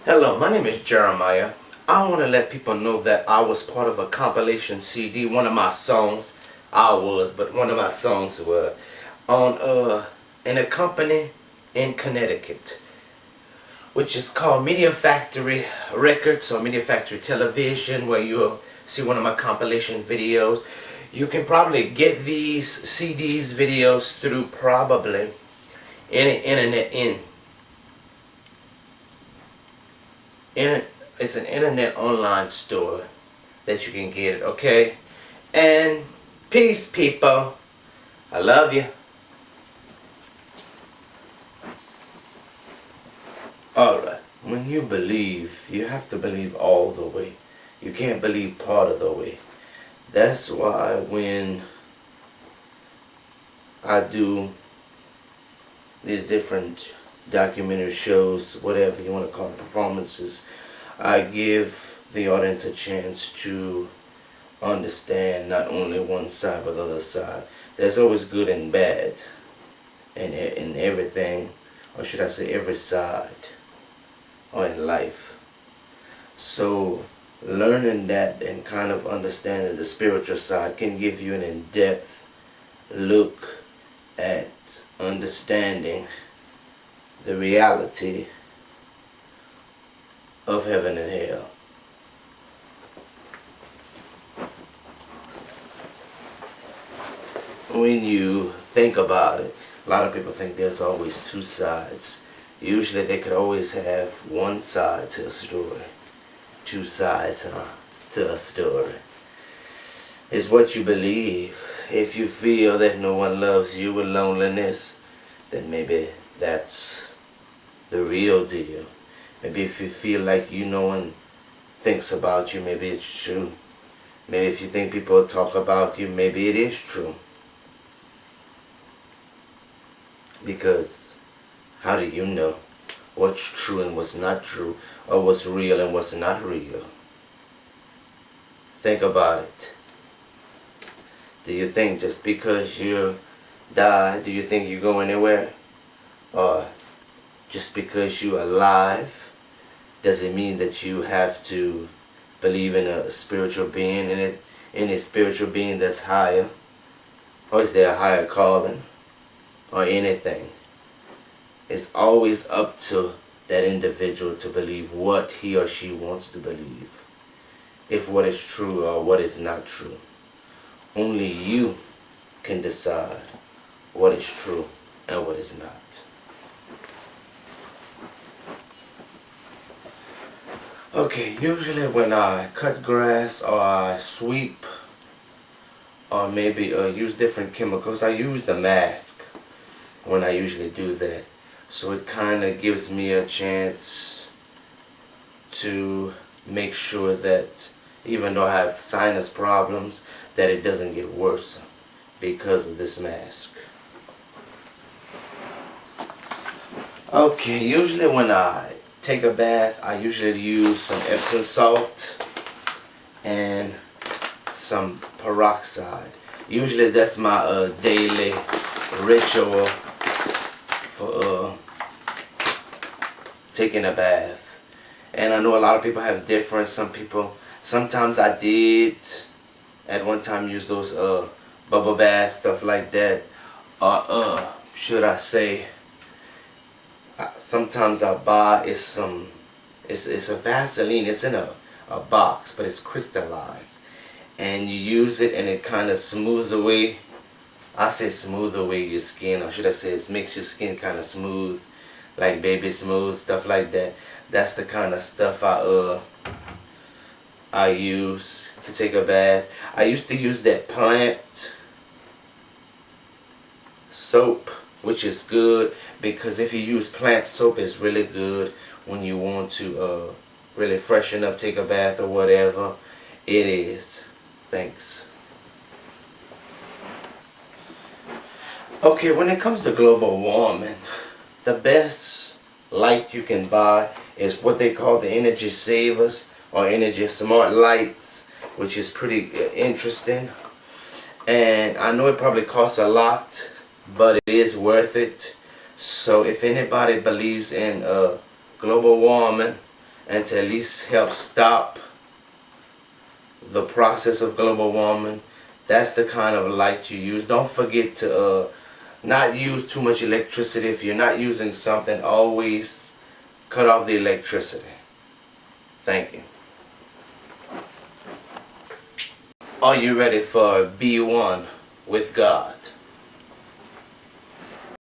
Hello, my name is Jeremiah. I want to let people know that I was part of a compilation CD. One of my songs, but one of my songs were on in a company in Connecticut, which is called Media Factory Records or Media Factory Television, where you'll see one of my compilation videos. You can probably get these CDs, videos through probably any internet it's an internet online store that you can get it, okay? And peace, people. I love you. Alright, when you believe, you have to believe all the way. You can't believe part of the way. That's why when I do these different documentary shows, whatever you want to call it, performances, I give the audience a chance to understand not only one side but the other side. There's always good and bad in everything, or should I say every side, or in life. So learning that and kind of understanding the spiritual side can give you an in-depth look at understanding the reality of heaven and hell. When you think about it, a lot of people think there's always two sides. Usually they could always have one side to a story. Two sides to a story. It's what you believe. If you feel that no one loves you with loneliness, then maybe that's the real deal. Maybe if you feel like no one thinks about you, maybe it's true. Maybe if you think people talk about you, maybe it is true. Because how do you know what's true and what's not true, or what's real and what's not real? Think about it. Do you think just because you die, do you think you go anywhere? Or just because you're alive, does it mean that you have to believe in a spiritual being, in a spiritual being that's higher? Or is there a higher calling? Or anything? It's always up to that individual to believe what he or she wants to believe. If what is true or what is not true. Only you can decide what is true and what is not. Okay, usually when I cut grass or I sweep or maybe use different chemicals, I use a mask when I usually do that. So it kind of gives me a chance to make sure that even though I have sinus problems, that it doesn't get worse because of this mask. Okay, usually when I take a bath, I usually use some Epsom salt and some peroxide. Usually that's my daily ritual for taking a bath. And I know a lot of people have different. Sometimes I did at one time use those bubble baths, stuff like that. Or should I say, sometimes I buy it's a Vaseline. It's in a box, but it's crystallized, and you use it and it kind of smooths away. I say smooth away your skin, or should I say it makes your skin kind of smooth, like baby smooth, stuff like that. That's the kind of stuff I use to take a bath. I used to use that plant soap, which is good, because if you use plant soap, it's really good when you want to really freshen up, take a bath or whatever. It is. Thanks. Okay, when it comes to global warming, the best light you can buy is what they call the energy savers or energy smart lights, which is pretty interesting. And I know it probably costs a lot, but it is worth it. So if anybody believes in global warming and to at least help stop the process of global warming, that's the kind of light you use. Don't forget to not use too much electricity. If you're not using something, always cut off the electricity. Thank you. Are you ready for B1 with God?